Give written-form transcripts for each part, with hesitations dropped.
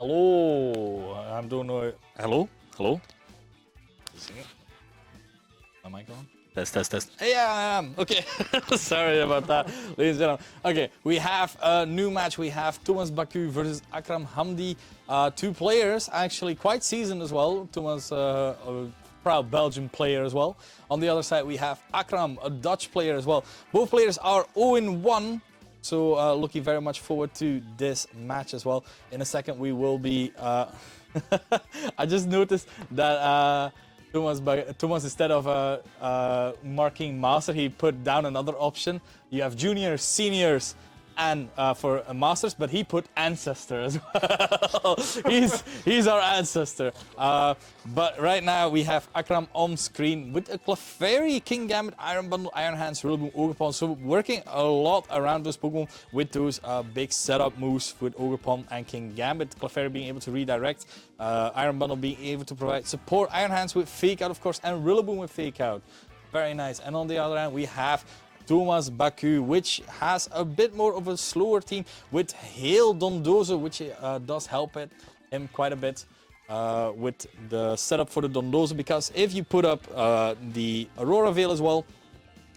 Hello, I don't know. Hello, hello. Am I on? Test. Yeah, I am. Okay, sorry about that, ladies and gentlemen. Okay, we have a new match. We have Thomas Bacu versus Akram Hamdi. Two players, actually quite seasoned as well. Thomas, a proud Belgian player as well. On the other side, we have Akram, a Dutch player as well. Both players are 0-1. So looking very much forward to this match as well. In a second, we will be... I just noticed that Thomas, instead of marking master, he put down another option. You have juniors, seniors, and for a masters, but he put ancestor as well. he's our ancestor. But right now we have Akram on screen with a Clefairy, King Gambit, Iron Bundle, Iron Hands, Rillaboom, Ogerpon. So working a lot around those Pokemon with those big setup moves with Ogerpon and King Gambit. Clefairy being able to redirect, Iron Bundle being able to provide support, Iron Hands with Fake Out, of course, and Rillaboom with Fake Out. Very nice. And on the other hand, we have Thomas Bacu, which has a bit more of a slower team with Hail Dondozo, which does help him quite a bit with the setup for the Dondozo, because if you put up the Aurora Veil as well,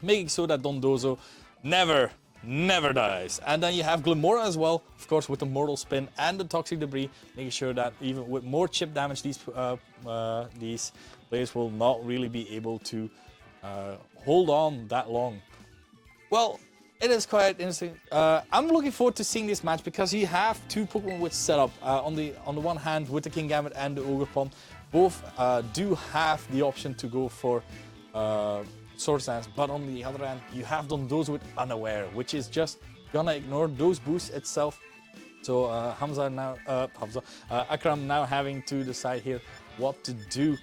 making so that Dondozo never dies. And then you have Glimora as well, of course, with the Mortal Spin and the Toxic Debris, making sure that even with more chip damage, these players will not really be able to hold on that long. Well, it is quite interesting. I'm looking forward to seeing this match because you have two Pokemon with setup. On the one hand, with the King Gambit and the Ogerpon, both do have the option to go for Sword Stance, but on the other hand, you have Dondozo with Unaware, which is just gonna ignore those boosts itself. So Akram now having to decide here what to do.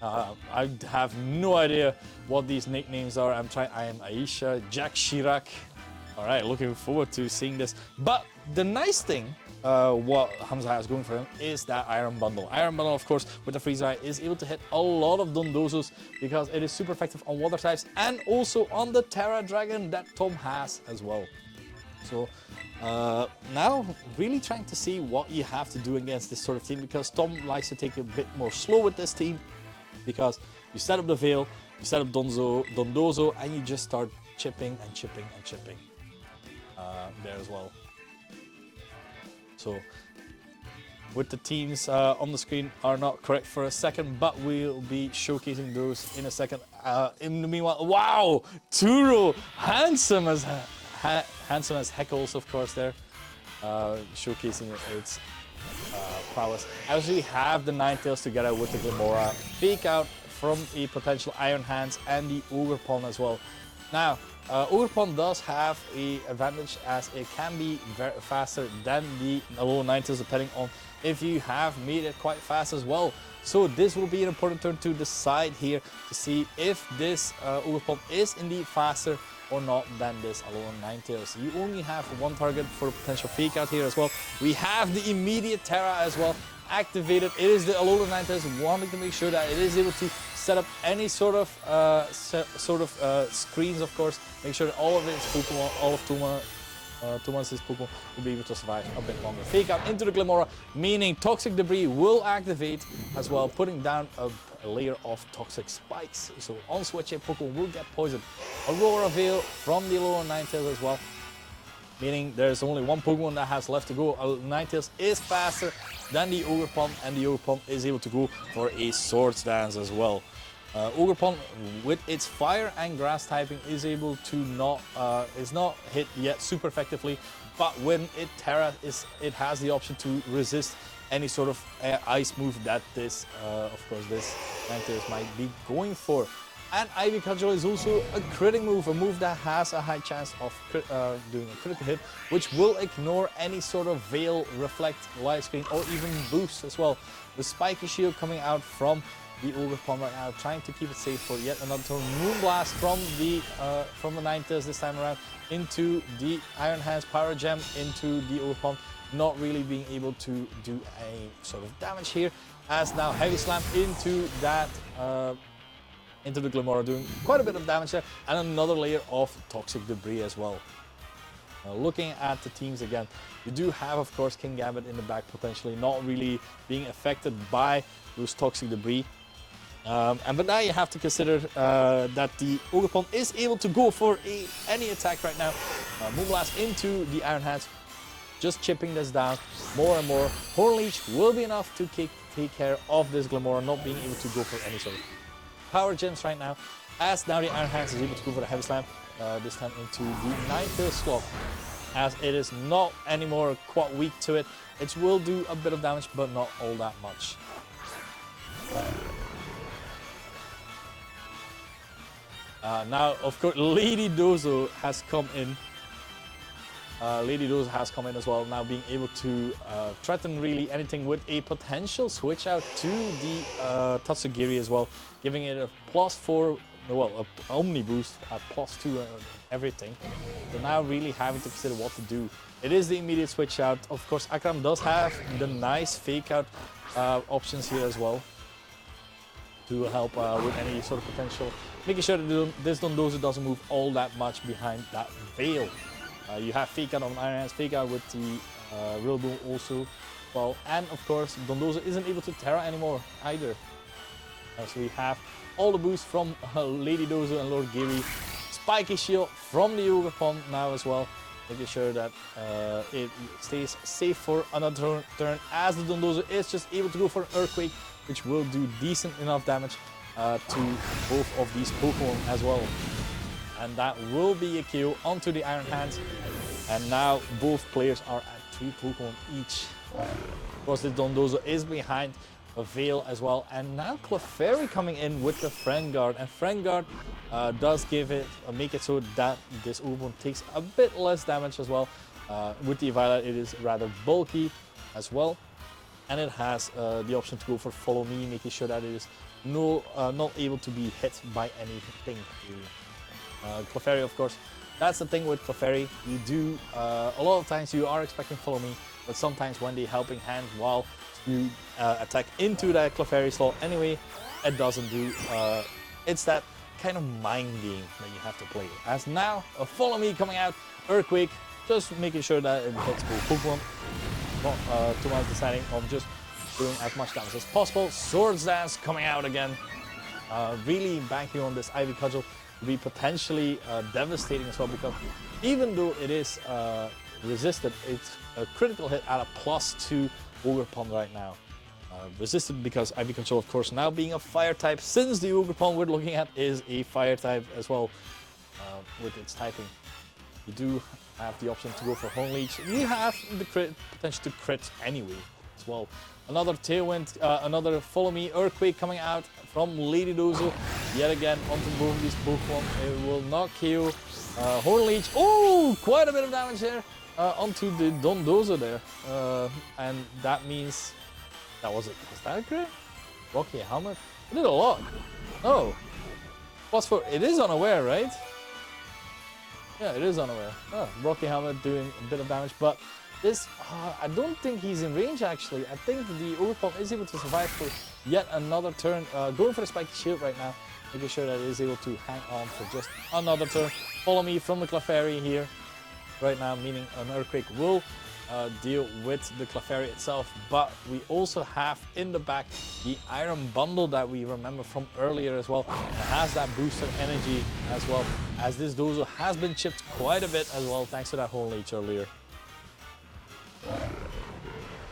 I have no idea what these nicknames are. I am Aisha, Jack Chirac. All right, looking forward to seeing this. But the nice thing, what Hamza has going for him, is that Iron Bundle. Iron Bundle, of course, with the Freeze Eye, is able to hit a lot of Dondozos because it is super effective on water types and also on the Terra Dragon that Tom has as well. So now really trying to see what you have to do against this sort of team, because Tom likes to take it a bit more slow with this team, because you set up the Veil, you set up Dondozo, and you just start chipping and chipping and chipping there as well. So with the teams on the screen are not correct for a second, but we'll be showcasing those in a second. In the meanwhile, wow, Turo, handsome as heckles, of course, there, showcasing its prowess. As we have the Ninetales together with the Glimora, Fake Out from a potential Iron Hands and the Ogerpon as well. Now, Ogerpon does have an advantage as it can be very faster than the Alolan Ninetales, depending on if you have made it quite fast as well. So this will be an important turn to decide here to see if this Ogerpon is indeed faster or not than this Alolan Ninetales. You only have one target for a potential Fake Out here as well. We have the immediate Terra as well activated. It is the Alolan Ninetales wanting to make sure that it is able to set up any sort of screens, of course. Make sure that all of its Pokemon, all of Thomas's Pokemon will be able to survive a bit longer. Fake Out into the Glimora, meaning Toxic Debris will activate as well, putting down a layer of toxic spikes. So on switch, a Pokemon will get poisoned. Aurora Veil from the Alolan Ninetales as well, meaning there's only one Pokemon that has left to go. Ninetales is faster than the Ogerpon, and the Ogerpon is able to go for a Swords Dance as well. Ogerpon, with its fire and grass typing, is able to is not hit yet super effectively, but when it Terra, it has the option to resist any sort of ice move that this Ninetales might be going for. And Ivy Cudgel is also a critting move, a move that has a high chance of doing a critical hit, which will ignore any sort of Veil, Reflect, Light Screen, or even Boost as well. The Spiky Shield coming out from the Ogerpon right now, trying to keep it safe for yet another turn. Moonblast from the Ninetales this time around into the Iron Hands, Power Gem into the Ogerpon, not really being able to do any sort of damage here, as now Heavy Slam into that into the Glimora, doing quite a bit of damage there, and another layer of Toxic Debris as well. Looking at the teams again, you do have, of course, King Gambit in the back, potentially not really being affected by those toxic debris. But now you have to consider that the Ogerpon is able to go for any attack right now. Moonblast into the Iron Hands, just chipping this down more and more. Horn Leech will be enough to take care of this Glamora, not being able to go for any sort of power gems right now. As now the Iron Hands is able to go for the Heavy Slam, this time into the Ninetales slot. As it is not anymore quite weak to it, it will do a bit of damage, but not all that much. Now, of course, Lady Dozo has come in. Lady Dozo has come in as well, now being able to threaten really anything with a potential switch out to the Tatsugiri as well, giving it a +4, well, an Omni boost at +2 everything. So now really having to consider what to do. It is the immediate switch out. Of course, Akram does have the nice fake out options here as well to help with any sort of potential, making sure that this Dondozo doesn't move all that much behind that veil. You have fake out on Iron Hands, fake out with the Real Boom also. Well, and of course, Dondozo isn't able to Terra anymore either. So we have all the boosts from Lady Dozo and Lord Giri. Spiky Shield from the Ogerpon now as well, making sure that it stays safe for another turn, as the Dondozo is just able to go for an Earthquake, which will do decent enough damage to both of these Pokemon as well. And that will be a KO onto the Iron Hands. And now both players are at 3 Pokemon each. Of course, the Dondozo is behind a Veil as well. And now Clefairy coming in with the Friend Guard. And Friend Guard does give it, make it so that this Ogerpon takes a bit less damage as well. With the Violet, it is rather bulky as well. And it has the option to go for Follow Me, making sure that it is not able to be hit by anything. Clefairy, of course, that's the thing with Clefairy. You do, a lot of times you are expecting Follow Me, but sometimes when they helping hand while you attack into that Clefairy slot anyway, it doesn't do. It's that kind of mind game that you have to play. As now, a Follow Me coming out, Earthquake, just making sure that it hits both Pokemon. Too much deciding on just doing as much damage as possible. Swords Dance coming out again, really banking on this Ivy Cudgel to be potentially devastating as well, because even though it is resisted, it's a critical hit at a +2 Ogerpon right now. Resisted because Ivy Control, of course, now being a fire type, since the Ogerpon we're looking at is a fire type as well with its typing. You do have the option to go for Horn Leech. You have the potential to crit anyway as well. Another Tailwind, another Follow Me Earthquake coming out from Lady Dozo. Yet again onto both of these Pokemon. It will not kill Horn Leech. Oh, quite a bit of damage there onto the Dondozo there. And that means that was it. Was that a crit? Rocky Helmet? It did a lot. Oh. It is unaware, right? Yeah, it is unaware. Oh, Rocky Helmet doing a bit of damage, but this, I don't think he's in range actually. I think the Ogerpon is able to survive for yet another turn. Going for the Spiky Shield right now, making sure that it is able to hang on for just another turn. Follow Me from the Clefairy here right now, meaning an Earthquake will deal with the Clefairy itself. But we also have in the back the Iron Bundle that we remember from earlier as well. It has that boosted energy as well, as this Dozo has been chipped quite a bit as well, thanks to that Horn Leech earlier.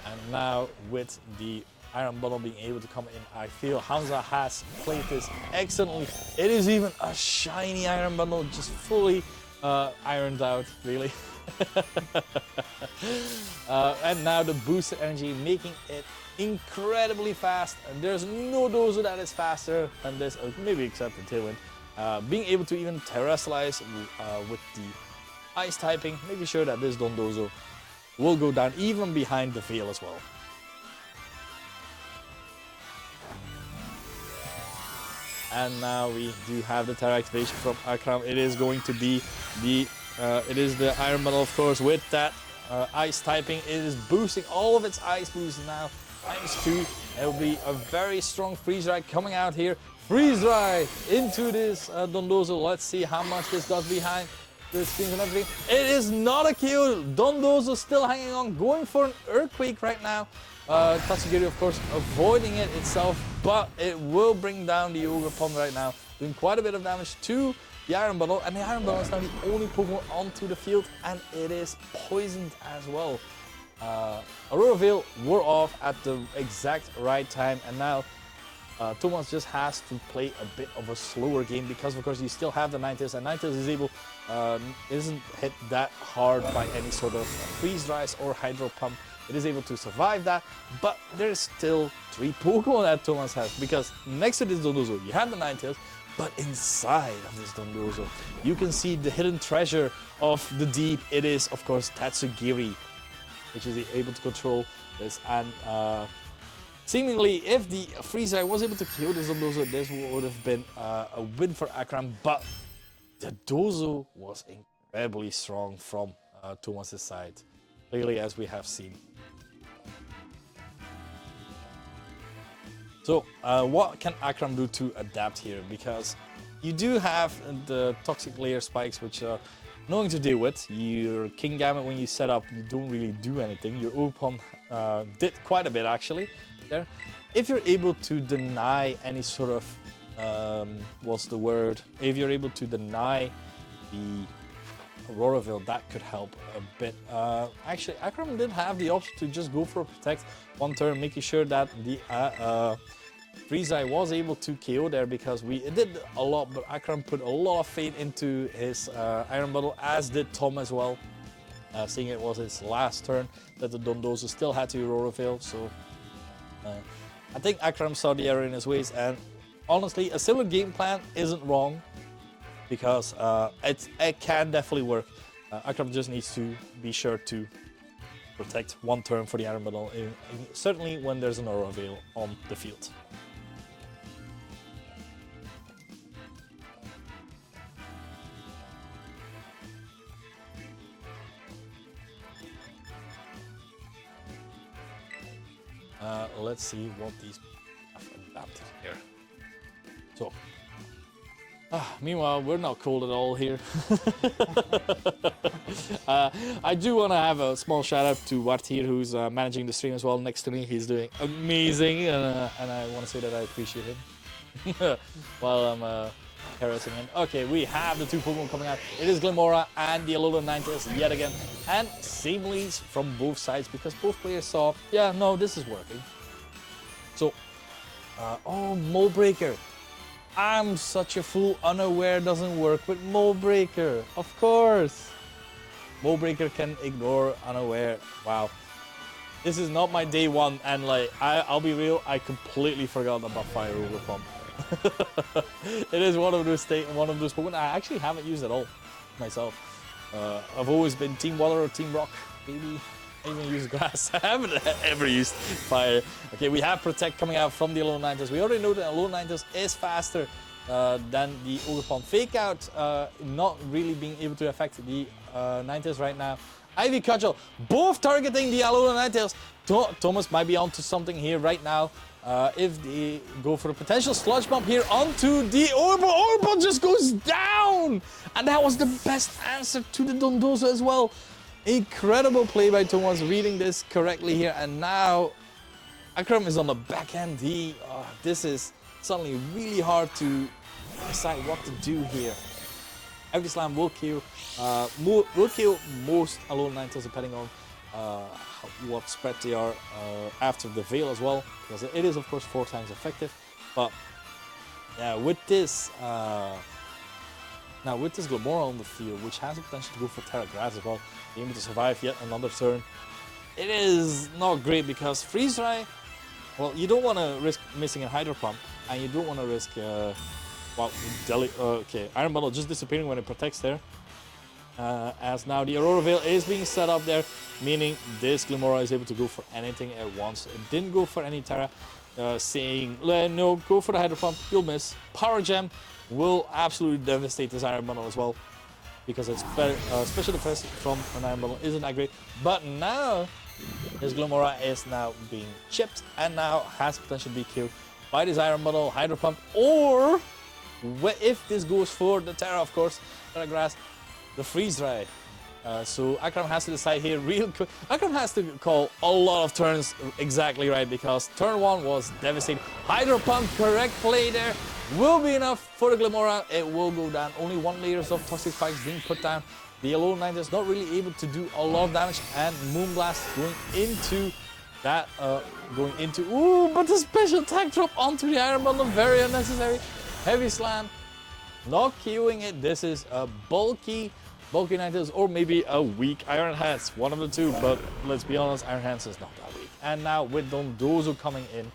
And now with the Iron Bundle being able to come in, I feel Hamza has played this excellently. It is even a shiny Iron Bundle, just fully ironed out, really. And now the boosted energy, making it incredibly fast. And there's no Dozo that is faster than this, maybe except the Tailwind. Being able to even terrestrialize with the ice typing, making sure that this Dondozo will go down even behind the Veil as well. And now we do have the Terra activation from Akram. It is going to be the Iron Bundle, of course, with that ice typing. It is boosting all of its ice boosts now. -2. It will be a very strong Freeze Dry coming out here. Freeze Dry into this Dondozo. Let's see how much this does behind. the screens and everything. It is not a KO. Dondozo still hanging on, going for an Earthquake right now. Tatsugiri, of course, avoiding it itself, but it will bring down the Ogre Pond right now, doing quite a bit of damage to the Iron Bottle, and the Iron Bottle is now the only Pokemon onto the field, and it is poisoned as well. Aurora Veil wore off at the exact right time, and now Thomas just has to play a bit of a slower game because, of course, you still have the Ninetales, and Ninetales is able, isn't hit that hard by any sort of Freeze Rise or Hydro Pump. It is able to survive that, but there's still 3 Pokemon that Thomas has, because next to this Dondozo, you have the Ninetales, but inside of this Dondozo, you can see the hidden treasure of the deep. It is, of course, Tatsugiri, which is able to control this, and seemingly, if the Freezer was able to kill this Dondozo, this would have been a win for Akram, but the Dozo was incredibly strong from Thomas's side, clearly, as we have seen. So, what can Akram do to adapt here? Because you do have the Toxic Layer Spikes, which are annoying to deal with. Your King Gamut, when you set up, you don't really do anything. Your Opon did quite a bit, actually, there. If you're able to deny any sort of, what's the word? If you're able to deny the Auroraville, that could help a bit. Actually, Akram did have the option to just go for a Protect one turn, making sure that the Freezeye was able to KO there, because it did a lot, but Akram put a lot of faith into his Iron Bottle, as did Tom as well, seeing it was his last turn that the Dondozo still had to Auroraville. So I think Akram saw the error in his ways, and honestly, a similar game plan isn't wrong, because it can definitely work. Akram just needs to be sure to protect one turn for the Iron Bottle, certainly when there's an Aura Veil on the field. Let's see what these have adapted here. So, meanwhile, we're not cold at all here. I do want to have a small shout out to Wart here, who's managing the stream as well next to me. He's doing amazing, and I want to say that I appreciate him while I'm harassing him. Okay, we have the 2 Pokemon coming out. It is Glimora and the Alolan Ninetales yet again, and seemingly from both sides, because both players saw, yeah, no, this is working. So, oh, Mold Breaker. I'm such a fool. Unaware doesn't work with Mold Breaker. Of course. Mold Breaker can ignore Unaware. Wow. This is not my day one, and like, I'll be real, I completely forgot about Fire Over Pump. It is one of those Pokemon I actually haven't used at all myself. I've always been Team Water or Team Rock. Maybe I even use Grass. I haven't ever used Fire. Okay, we have Protect coming out from the Alolan Ninetales. We already know that Alolan Ninetales is faster than the Ogerpon. Fake Out not really being able to affect the Ninetales right now. Ivy Cudgel, both targeting the Alolan Ninetales. Thomas might be onto something here right now. If they go for a potential Sludge Bomb here onto the Ogerpon. Ogerpon just goes down! And that was the best answer to the Dondozo as well. Incredible play by Thomas, reading this correctly here, and now Akram is on the back end. This is suddenly really hard to decide what to do here. Every Slam will kill most Alolan Ninetales, depending on what spread they are after the Veil as well, because it is of course 4 times effective. But yeah, with this now with this Glamora on the field, which has the potential to go for Terra Grass as well, able to survive yet another turn, it is not great, because Freeze Ray, well, you don't want to risk missing a Hydro Pump, and you don't want to risk okay, Iron Bundle just disappearing when it protects there. As now the Aurora Veil is being set up there, meaning this Glimora is able to go for anything at once. It didn't go for any Terra, saying, no, go for the Hydro Pump, you'll miss. Power Gem will absolutely devastate this Iron Bundle as well, because it's better, special defense from an Iron Bundle isn't that great. But now, this Glimora is now being chipped, and now has potential to be killed by this Iron Bundle, Hydro Pump, or if this goes for the Terra, of course, Terra Grass, the freeze dry. So Akram has to decide here real quick. Akram has to call a lot of turns exactly right because turn 1 was devastating. Hydro Pump, correct play there. Will be enough for the Glamora. It will go down. Only 1 layers of Toxic Spikes being put down. The Yellow Knight is not really able to do a lot of damage, and Moonblast going into that, ooh, but the special attack drop onto the Iron Bundle, very unnecessary. Heavy Slam, not queuing it. This is a bulky Ninetales, or maybe a weak Iron Hands, one of the two, but let's be honest, Iron Hands is not that weak. And now with Dondozo coming in,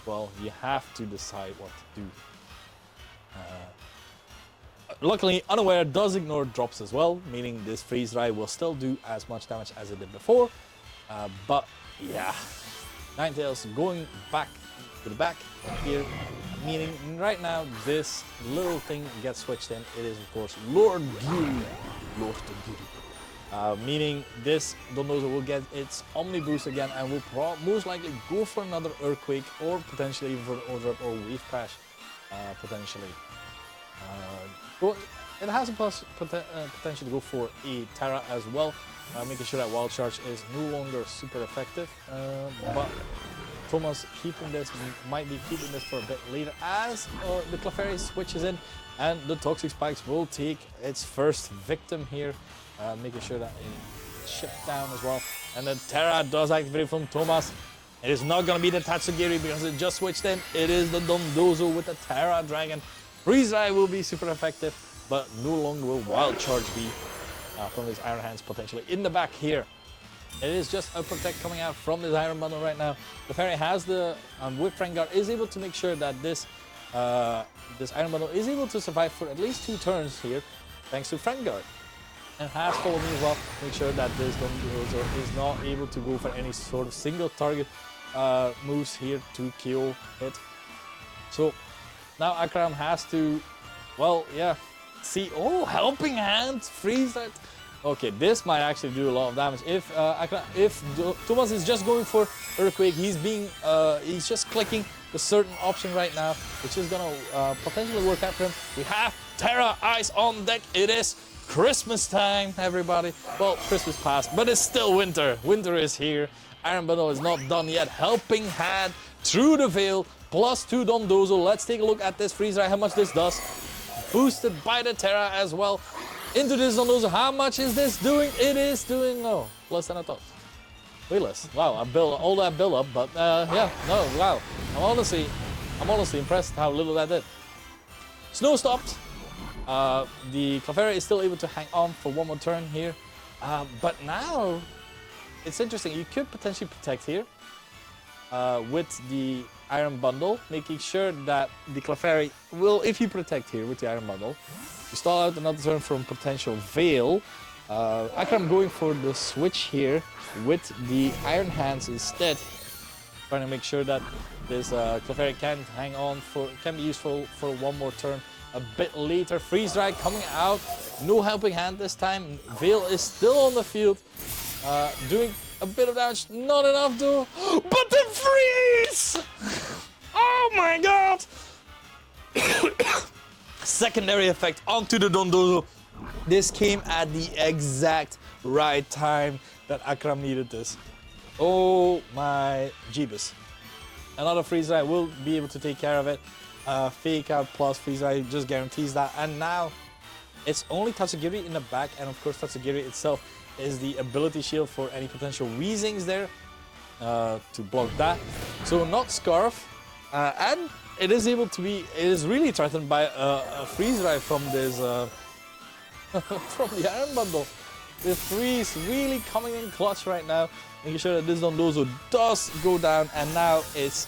well, you have to decide what to do. Luckily, Unaware does ignore drops as well, meaning this Freeze Dry will still do as much damage as it did before. But yeah, Ninetales going back to the back here, meaning right now this little thing gets switched in. It is, of course, Lord Giri. Meaning this Dondozo will get its Omni Boost again and will most likely go for another Earthquake or potentially even for an Overdrop or Wave Crash, potentially. Well, it has a potential to go for a Terra as well, making sure that Wild Charge is no longer super effective. But Thomas might be keeping this for a bit later as the Clefairy switches in, and the Toxic Spikes will take its first victim here, making sure that it's shipped down as well. And the Terra does activate from Thomas. It is not going to be the Tatsugiri because it just switched in. It is the Dondozo with the Terra Dragon. Freeze Eye will be super effective, but no longer will Wild Charge be from his Iron Hands potentially in the back here. It is just a Protect coming out from this Iron Bundle right now. The Fairy has the with Frengar is able to make sure that this Iron Bundle is able to survive for at least 2 turns here, thanks to Frengar. And has Follow Me as well, make sure that this Dondozo is not able to go for any sort of single target moves here to KO hit. So now Akram has to, well, yeah, see, oh, Helping Hand, freeze that. Okay, this might actually do a lot of damage. If Thomas is just going for Earthquake, he's just clicking the certain option right now, which is gonna potentially work out for him. We have Terra Ice on deck. It is Christmas time, everybody. Well, Christmas passed, but it's still winter. Winter is here. Iron Bundle is not done yet. Helping Hand through the veil. +2 Dondozo. Let's take a look at this freeze ray, how much this does. Boosted by the Terra as well. Into this Dondozo. How much is this doing? It is doing, no, less than I thought. Way less. Wow, all that build up, but yeah, no, wow. I'm honestly impressed how little that did. Snow stopped. The Clefairy is still able to hang on for 1 more turn here. But now, it's interesting. You could potentially Protect here with the Iron Bundle, making sure that the Clefairy will, if you Protect here with the Iron Bundle, you stall out another turn from potential Veil. Akram going for the switch here with the Iron Hands instead, trying to make sure that this Clefairy can hang on can be useful for 1 more turn. A bit later, Freeze Dry coming out, no Helping Hand this time. Veil is still on the field, doing a bit of damage, not enough though, but the freeze! Oh my god! Secondary effect onto the Dondozo. This came at the exact right time that Akram needed this. Oh my Jeebus. Another Freeze Dry will be able to take care of it. Fake Out plus Freeze Dry just guarantees that. And now it's only Tatsugiri in the back, and of course Tatsugiri itself is the ability shield for any potential Weezings there to block that. So not Scarf, and it is able to be, it is really threatened by a Freeze Dry from this from the Iron Bundle. The freeze really coming in clutch right now, making sure that this Dondozo does go down, and now it's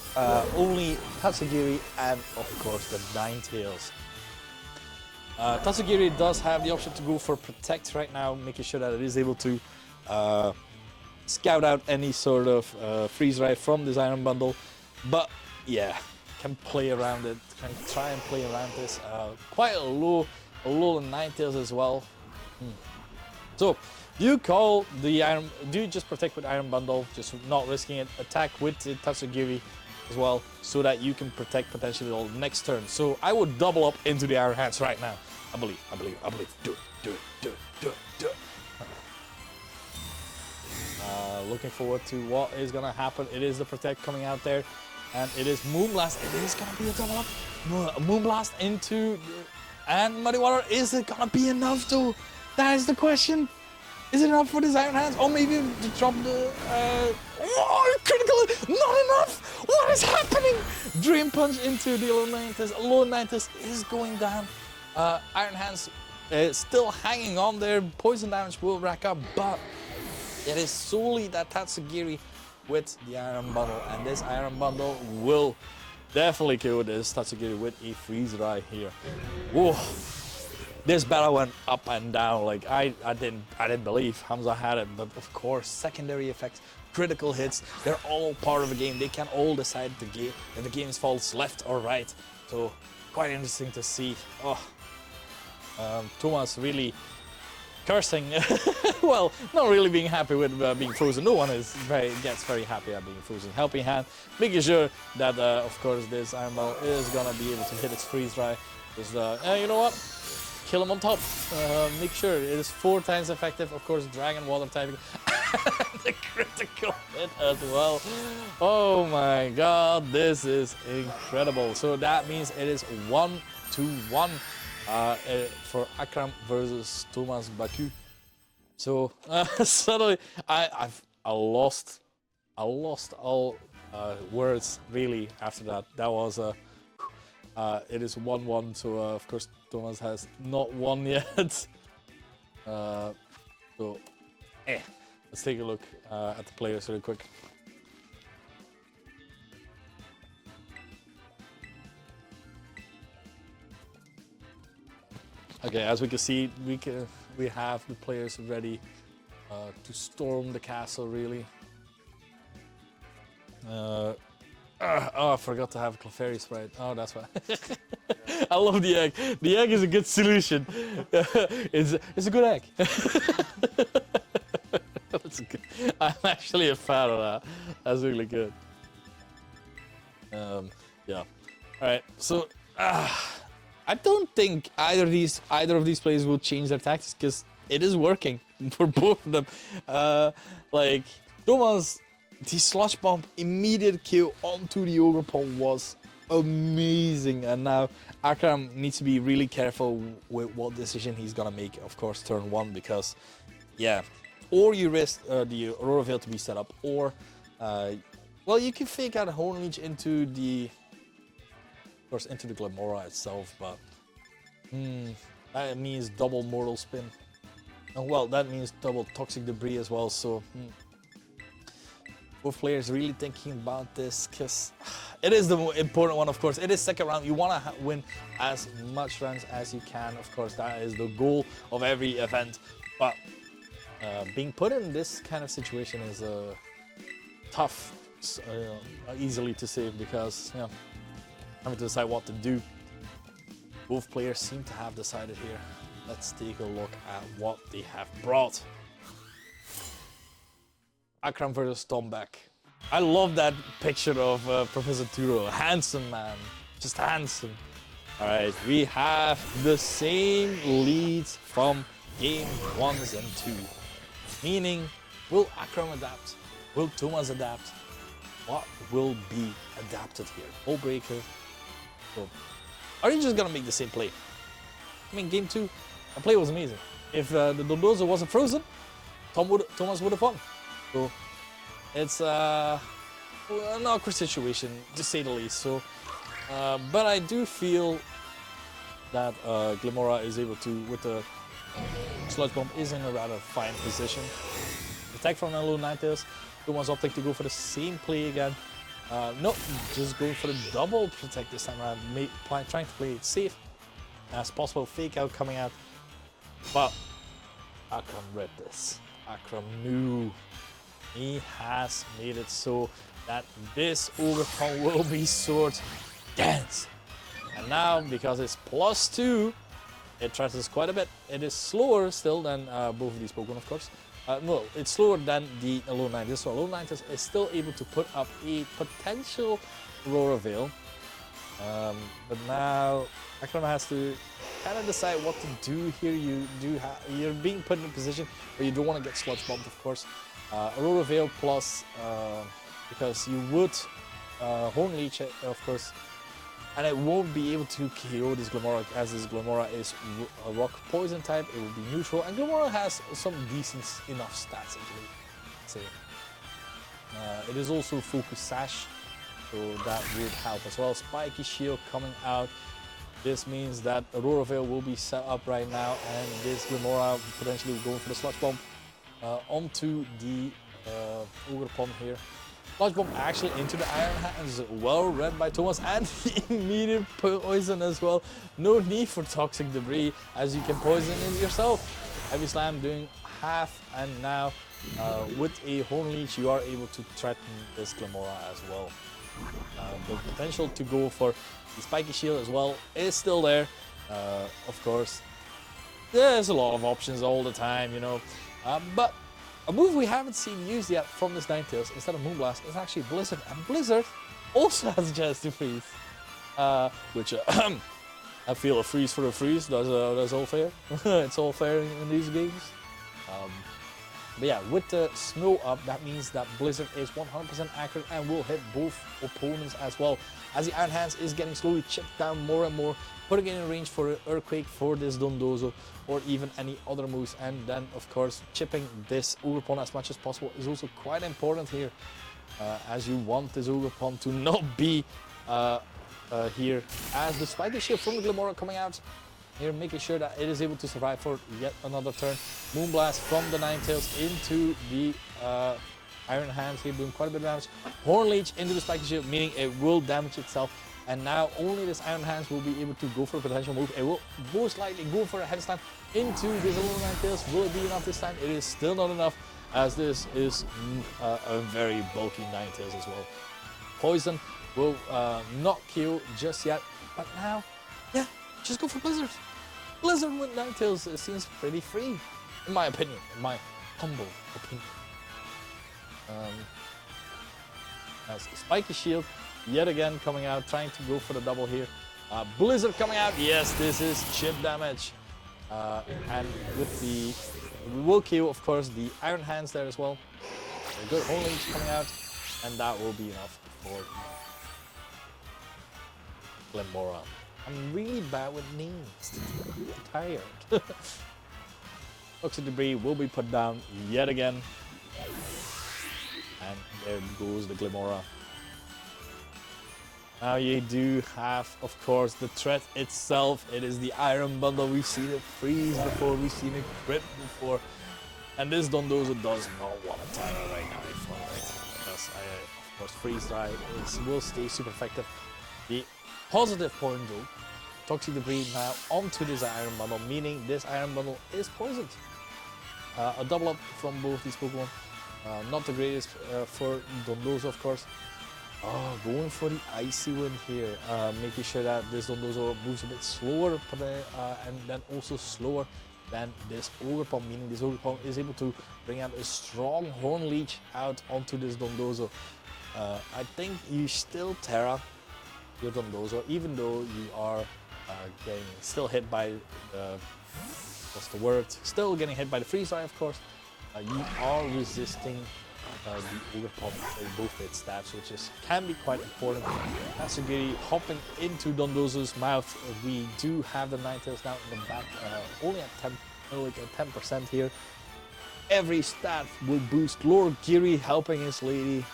only Tatsugiri and of course the Ninetales. Tatsugiri does have the option to go for Protect right now, making sure that it is able to scout out any sort of freeze ray from this Iron Bundle. But yeah, can play around it, can try and play around this. Quite a low Ninetales as well. So you call the Iron, do you just Protect with Iron Bundle, just not risking it, attack with the Tatsugiri as well, so that you can Protect potentially the next turn. So I would double up into the Iron Hands right now. I believe. Do it. Looking forward to what is gonna happen. It is the Protect coming out there, and it is Moonblast. It is gonna be a double up. Moonblast into, and Muddy Water. Is it gonna be enough though? That is the question. Is it enough for this Iron Hands? Or maybe to drop the critical, not enough! What is happening? Dream Punch into the low 90s. Low 90s is going down. Iron Hands is still hanging on there. Poison damage will rack up, but it is solely that Tatsugiri with the Iron Bundle. And this Iron Bundle will definitely kill this Tatsugiri with a Freeze Ray here. Whoa. This battle went up and down. Like I didn't believe Hamza had it, but of course, secondary effects, critical hits, they're all part of the game. They can all decide the game if the game falls left or right. So quite interesting to see. Oh, Thomas really cursing. Well, not really being happy with being frozen. No one gets very happy at being frozen. Helping hand, making sure that of course this Iron Ball is gonna be able to hit its freeze dry. Because you know what? Kill him on top. Make sure it is 4 times effective. Of course, Dragon Water typing. The critical hit as well. Oh my god, this is incredible. So that means it is 1-1 for Akram versus Thomas Bacu. So suddenly I lost all words really after that. That was it is 1-1, so of course Thomas has not won yet. Let's take a look at the players really quick. Okay, as we can see, we have the players ready to storm the castle. Really. Oh, I forgot to have a Clefairy sprite. Oh, that's why. I love the egg. The egg is a good solution. It's a good egg. That's good. I'm actually a fan of that. That's really good. Yeah. All right. So I don't think either of these players will change their tactics because it is working for both of them. Like Thomas. The Sludge Bomb immediate kill onto the Ogre Pond was amazing, and now Akram needs to be really careful with what decision he's gonna make, of course, turn 1, because yeah, or you risk the Aurora Veil to be set up, or well, you can fake out a Horn Leech into the, of course, into the Glamora itself, but that means double Mortal Spin. And well, that means double Toxic Debris as well, so both players really thinking about this, because it is the important one, of course. It is second round. You want to win as much rounds as you can. Of course, that is the goal of every event. But being put in this kind of situation is tough, easily to say, because having to decide what to do. Both players seem to have decided here. Let's take a look at what they have brought. Akram versus Tomback. I love that picture of Professor Turo. Handsome man, just handsome. All right, we have the same leads from game 1s and 2. Meaning, will Akram adapt? Will Thomas adapt? What will be adapted here? Ball breaker. So, are you just gonna make the same play? I mean, game 2, the play was amazing. If the Dondozo wasn't frozen, Thomas would have won. So it's an awkward situation, to say the least. So, but I do feel that Glamora is able to, with the Sludge Bomb, is in a rather fine position. Attack from Low 90s. Thomas opting to go for the same play again. No, just going for the double Protect this time around. Trying to play it safe as possible. Fake out coming out. But Akram read this. Akram knew. He has made it so that this Ogre Pond will be Sword Dance. And now, because it's +2, it travels quite a bit. It is slower still than both of these Pokemon, of course. No, it's slower than the Low 90s. So Low 90s is still able to put up a potential Aurora Veil. But now Akram has to kind of decide what to do here. You're being put in a position where you don't want to get sludge bombed, of course. Aurora Veil plus because you would Horn Leech, of course, and it won't be able to KO this Glamora, as this Glamora is a rock poison type. It will be neutral, and Glamora has some decent enough stats, actually. Say. It is also Focus Sash, so that would help as well. Spiky Shield coming out. This means that Aurora Veil will be set up right now, and this Glamora potentially going for the Sludge Bomb onto the Ogre Pond here. Sludge Bomb actually into the Iron Hands, well read by Thomas, and the immediate poison as well. No need for Toxic Debris, as you can poison it yourself. Heavy Slam doing half, and now with a Horn Leech you are able to threaten this Glamora as well. The potential to go for the Spiky Shield as well is still there. Of course, there's a lot of options all the time, you know. But a move we haven't seen used yet from this Ninetales instead of Moonblast is actually Blizzard, and Blizzard also has a chance to freeze, which I feel a freeze for a freeze. That's all fair. It's all fair in these games. But yeah, with the snow up, that means that Blizzard is 100% accurate and will hit both opponents as well. As the Iron Hands is getting slowly chipped down more and more, putting it in range for an Earthquake for this Dondozo or even any other moves. And then, of course, chipping this Ogre Pond as much as possible is also quite important here, as you want this Ogre Pond to not be here. As the Spiky Shield from the Glamora coming out, here making sure that it is able to survive for yet another turn. Moonblast from the Ninetales into the Iron Hands here, doing quite a bit of damage. Horn Leech into the Spiky Shield, meaning it will damage itself. And now only this Iron Hands will be able to go for a potential move. It will most likely go for a Heavy Slam into this little Ninetales. Will it be enough this time? It is still not enough, as this is a very bulky Ninetales as well. Poison will not kill just yet, but now, yeah, just go for Blizzard. Blizzard with Ninetales seems pretty free, in my opinion, in my humble opinion. As Spiky Shield yet again coming out, trying to go for the double here. Blizzard coming out, yes, this is chip damage. And with the, we will kill, of course, the Iron Hands there as well. A good Horn Leech coming out, and that will be enough for Glamora. I'm really bad with names. I'm tired. Toxic Debris will be put down yet again. And there goes the Glamora. Now you do have, of course, the threat itself. It is the Iron Bundle. We've seen it freeze before, we've seen it crit before. And this Dondozo does not want to time it right now. Because, of course, Freeze Dry will stay super effective. The positive point though, Toxic Debris now onto this Iron Bundle, meaning this Iron Bundle is poisoned. A double up from both these Pokemon. Not the greatest for Dondozo, of course. Oh, going for the Icy Wind here, making sure that this Dondozo moves a bit slower, and then also slower than this Ogre Pond, meaning this Ogre Pond is able to bring out a strong Horn Leech out onto this Dondozo. I think you still Terra your Dondozo, even though you are getting still hit by the, what's the word? Still getting hit by the Freeze Dry, of course. You are resisting the Ogre Pond in both its stats, which can be quite important. Tatsugiri hopping into Dondozo's mouth. We do have the Ninetales now in the back, only at 10% here. Every stat will boost. Lord Giri helping his lady.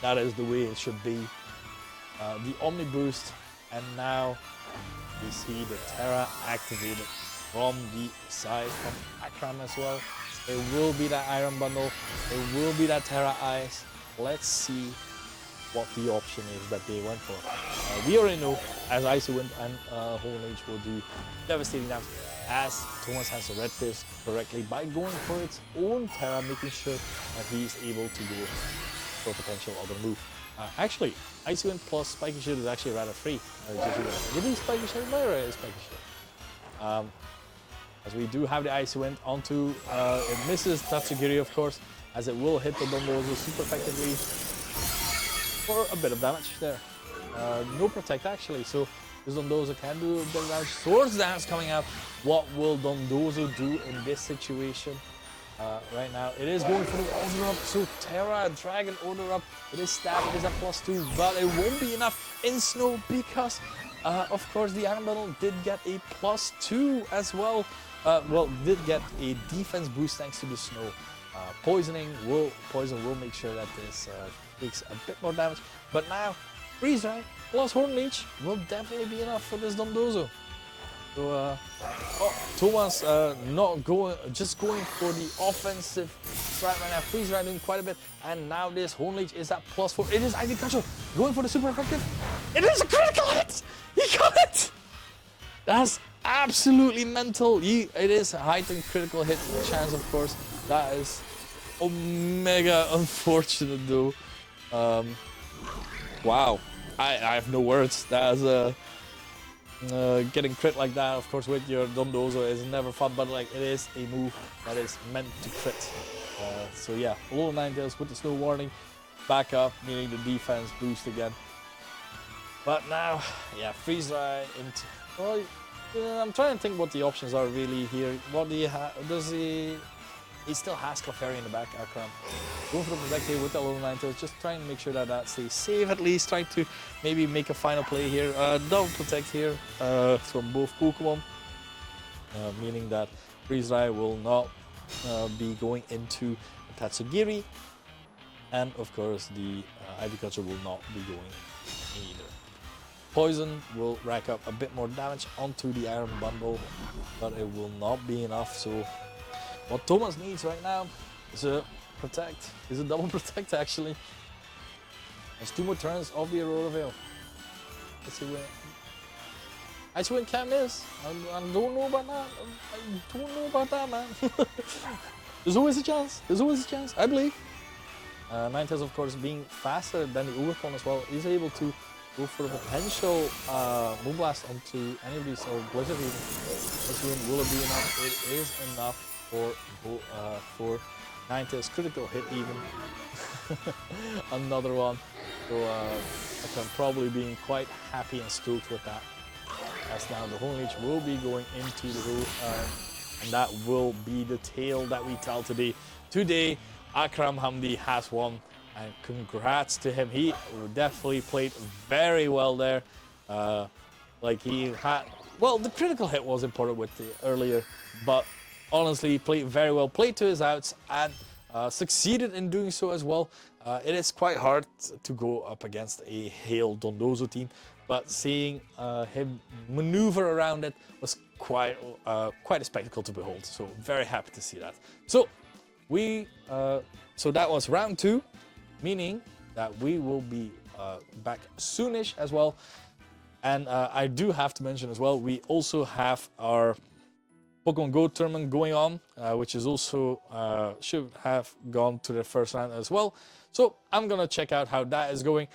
That is the way it should be. The Omni boost, and now we see the Terra activated from the side of Akram as well. It will be that Iron Bundle, it will be that Terra Ice. Let's see what the option is that they went for. We already know, as Icy Wind and Horn Leech will do devastating damage, as Thomas has read this correctly by going for its own Terra, making sure that he's able to go for a potential other move. Actually, Icy Wind plus Spiky Shield is actually rather free. Did he Spiky Shield? Spiky Shield. As we do have the Icy Wind onto, it misses Tatsugiri, of course, as it will hit the Dondozo super effectively for a bit of damage there. no protect actually. So this Dondozo can do a bit of damage. Swords Dance coming out. What will Dondozo do in this situation? Right now, it is going for the Order Up. So Terra, Dragon, Order Up. It is stab, it is at +2, but it won't be enough in Snow because, of course, the Iron Bundle did get a +2 as well. Well, did get a defense boost thanks to the Snow. Poison will make sure that this takes a bit more damage. But now, Freeze Ray plus Horn Leech will definitely be enough for this Dondozo. So, Thomas not going, just going for the offensive strat right now. Freeze Ray doing quite a bit, and now this Horn Leech is at +4. It is Ivy Control going for the super effective. It is a critical hit. He got it. That's absolutely mental. It is a heightened critical hit chance, of course. That is mega unfortunate though. Wow, I have no words. That's getting crit like that, of course, with your Dondozo is never fun, but like it is a move that is meant to crit. So yeah, low Ninetales with the Snow Warning, back up, meaning the defense boost again. But now, yeah, Freeze Ray into. Well, I'm trying to think what the options are really here. What do you have? Does he? He still has Clefairy in the back, Akram. Going for the protect here with the low Ninetales, just trying to make sure that that stays safe at least. Trying to maybe make a final play here. Double protect here from both Pokémon, meaning that Freeze Ray will not be going into Tatsugiri, and of course the Ivy Culture will not be going either. Poison will rack up a bit more damage onto the Iron Bundle, but it will not be enough. So what Thomas needs right now is a protect. Is a double protect actually. There's 2 more turns of the Aurora Veil. Let's see where Ice Wind Cam is. I don't know about that. I don't know about that, man. There's always a chance. There's always a chance. I believe. Ninetales, of course, being faster than the Ubercon as well, is able to go for a potential Moonblast onto any of these, or Blizzard even. This one, will it be enough? It is enough for Ninetales critical hit even. Another one. So I'm probably being quite happy and stoked with that. As now the Horn Leech will be going into the roof, and that will be the tale that we tell today. Today, Akram Hamdi has won. And congrats to him. He definitely played very well there. Like he had, well, the critical hit was important with the earlier, but honestly, he played very well, played to his outs, and succeeded in doing so as well. It is quite hard to go up against a Hail Dondozo team, but seeing him maneuver around it was quite a spectacle to behold. So very happy to see that. So so that was round 2. Meaning that we will be back soonish as well. And I do have to mention as well, we also have our Pokemon Go tournament going on, which is also should have gone to the first round as well. So I'm gonna check out how that is going.